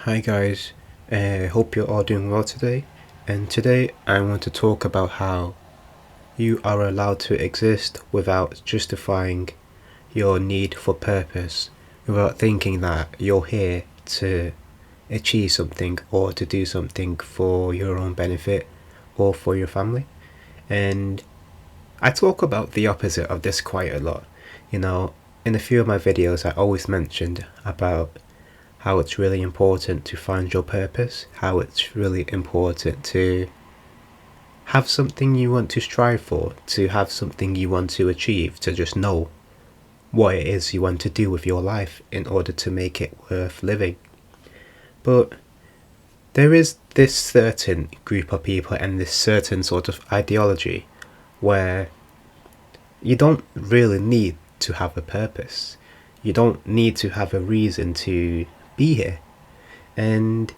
Hi guys, hope you're all doing well today. And today I want to talk about how you are allowed to exist without justifying your need for purpose, without thinking that you're here to achieve something or to do something for your own benefit or for your family. And I talk about the opposite of this quite a lot. In a few of my videos I always mentioned about how it's really important to find your purpose, how it's really important to have something you want to strive for, to have something you want to achieve, to just know what it is you want to do with your life in order to make it worth living. But there is this certain group of people and this certain sort of ideology where you don't really need to have a purpose. You don't need to have a reason to be here. And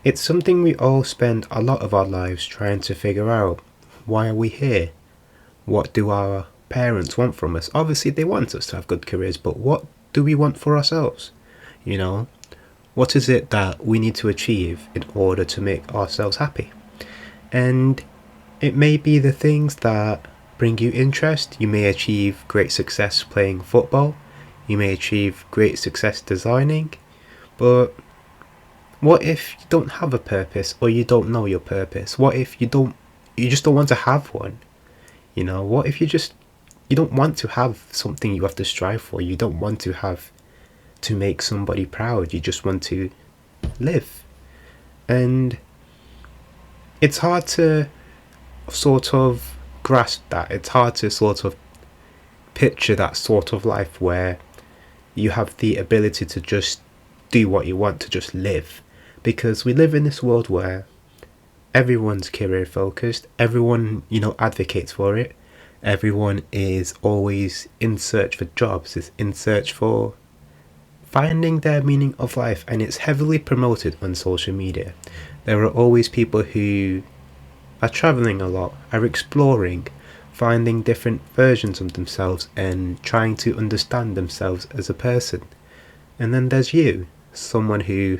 it's something we all spend a lot of our lives trying to figure out. Why are we here? What do our parents want from us? Obviously, they want us to have good careers, but what do we want for ourselves? You know, what is it that we need to achieve in order to make ourselves happy? And it may be the things that bring you interest. You may achieve great success playing football. You may achieve great success designing. But what if you don't have a purpose or you don't know your purpose? What if you just don't want to have one? What if you don't want to have something you have to strive for? You don't want to have to make somebody proud. You just want to live. And it's hard to sort of grasp that. It's hard to sort of picture that sort of life where you have the ability to just do what you want, to just live. Because we live in this world where everyone's career focused, everyone, advocates for it. Everyone is always in search for jobs, is in search for finding their meaning of life, and it's heavily promoted on social media. There are always people who are traveling a lot, are exploring, finding different versions of themselves and trying to understand themselves as a person. And then there's you, someone who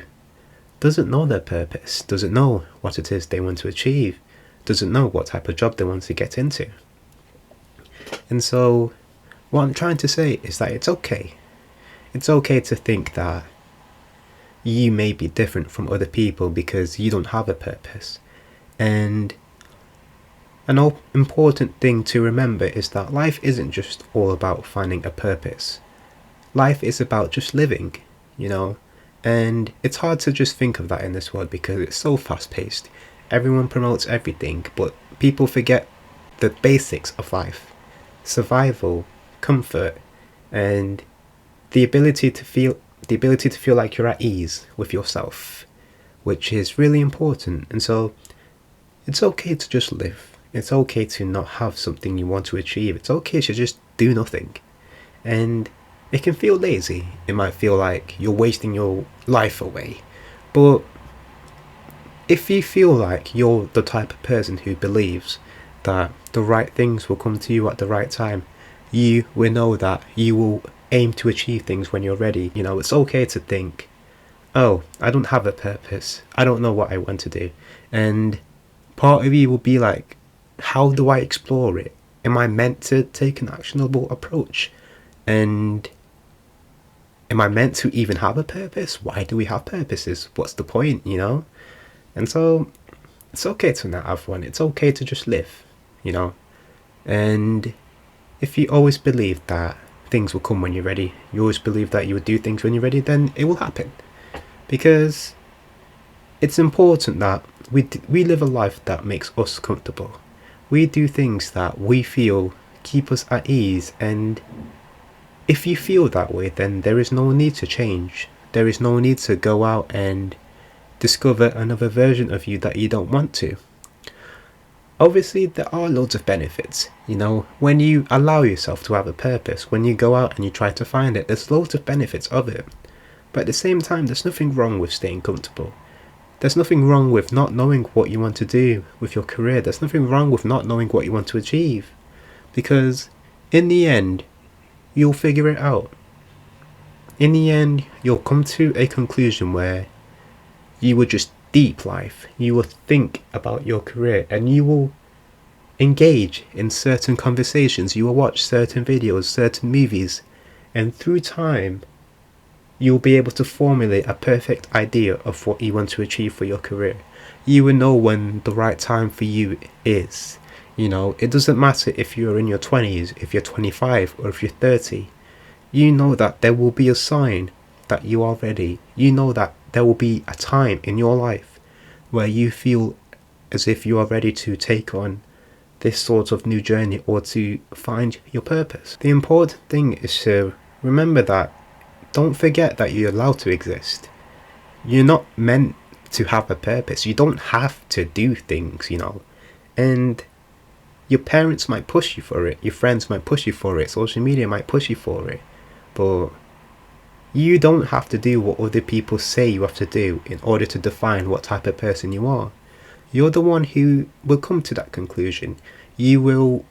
doesn't know their purpose, doesn't know what it is they want to achieve, doesn't know what type of job they want to get into. And so what I'm trying to say is that it's okay. It's okay to think that you may be different from other people because you don't have a purpose. And an important thing to remember is that life isn't just all about finding a purpose. Life is about just living, And it's hard to just think of that in this world because it's so fast-paced. Everyone promotes everything, but people forget the basics of life. Survival, comfort, and the ability to feel like you're at ease with yourself, which is really important. And so it's okay to just live. It's okay to not have something you want to achieve. It's okay to just do nothing. And it can feel lazy. It might feel like you're wasting your life away. But if you feel like you're the type of person who believes that the right things will come to you at the right time, you will know that you will aim to achieve things when you're ready. It's okay to think, oh, I don't have a purpose. I don't know what I want to do. And part of you will be like, how do I explore it? Am I meant to take an actionable approach? And am I meant to even have a purpose? Why do we have purposes? What's the point, And so it's okay to not have one. It's okay to just live, And if you always believe that things will come when you're ready, you always believe that you would do things when you're ready, then it will happen. Because it's important that we live a life that makes us comfortable. We do things that we feel keep us at ease, and if you feel that way, then there is no need to change. There is no need to go out and discover another version of you that you don't want to. Obviously, there are loads of benefits. When you allow yourself to have a purpose, when you go out and you try to find it, there's loads of benefits of it. But at the same time, there's nothing wrong with staying comfortable. There's nothing wrong with not knowing what you want to do with your career. There's nothing wrong with not knowing what you want to achieve. Because in the end, you'll figure it out. In the end, you'll come to a conclusion where You will just deep life. You will think about your career, and you will engage in certain conversations. You will watch certain videos, certain movies, and through time, you'll be able to formulate a perfect idea of what you want to achieve for your career. You will know when the right time for you is. It doesn't matter if you're in your 20s, if you're 25, or if you're 30. You know that there will be a sign that you are ready. You know that there will be a time in your life where you feel as if you are ready to take on this sort of new journey or to find your purpose. The important thing is to remember that. Don't forget that you're allowed to exist. You're not meant to have a purpose. You don't have to do things, And your parents might push you for it. Your friends might push you for it. Social media might push you for it. But you don't have to do what other people say you have to do in order to define what type of person you are. You're the one who will come to that conclusion. You will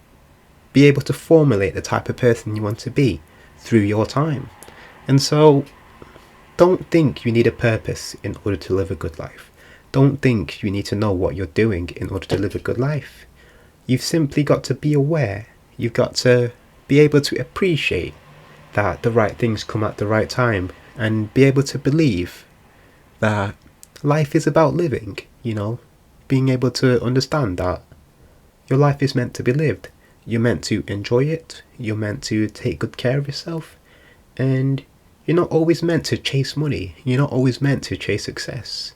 be able to formulate the type of person you want to be through your time. And so, don't think you need a purpose in order to live a good life. Don't think you need to know what you're doing in order to live a good life. You've simply got to be aware. You've got to be able to appreciate that the right things come at the right time, and be able to believe that life is about living, being able to understand that your life is meant to be lived. You're meant to enjoy it. You're meant to take good care of yourself. And you're not always meant to chase money. You're not always meant to chase success.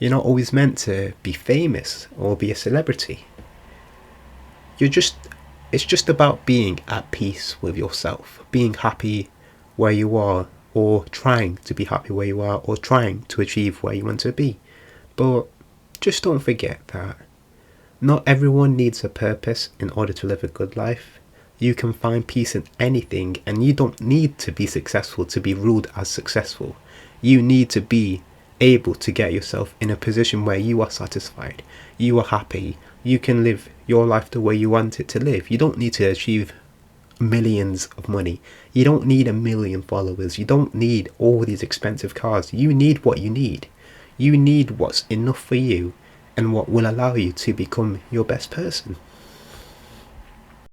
You're not always meant to be famous or be a celebrity. It's just about being at peace with yourself, being happy where you are, or trying to be happy where you are, or trying to achieve where you want to be. But just don't forget that not everyone needs a purpose in order to live a good life. You can find peace in anything, and you don't need to be successful to be ruled as successful. You need to be able to get yourself in a position where you are satisfied, you are happy, you can live your life the way you want it to live. You don't need to achieve millions of money. You don't need 1 million followers. You don't need all these expensive cars. You need what you need. You need what's enough for you and what will allow you to become your best person.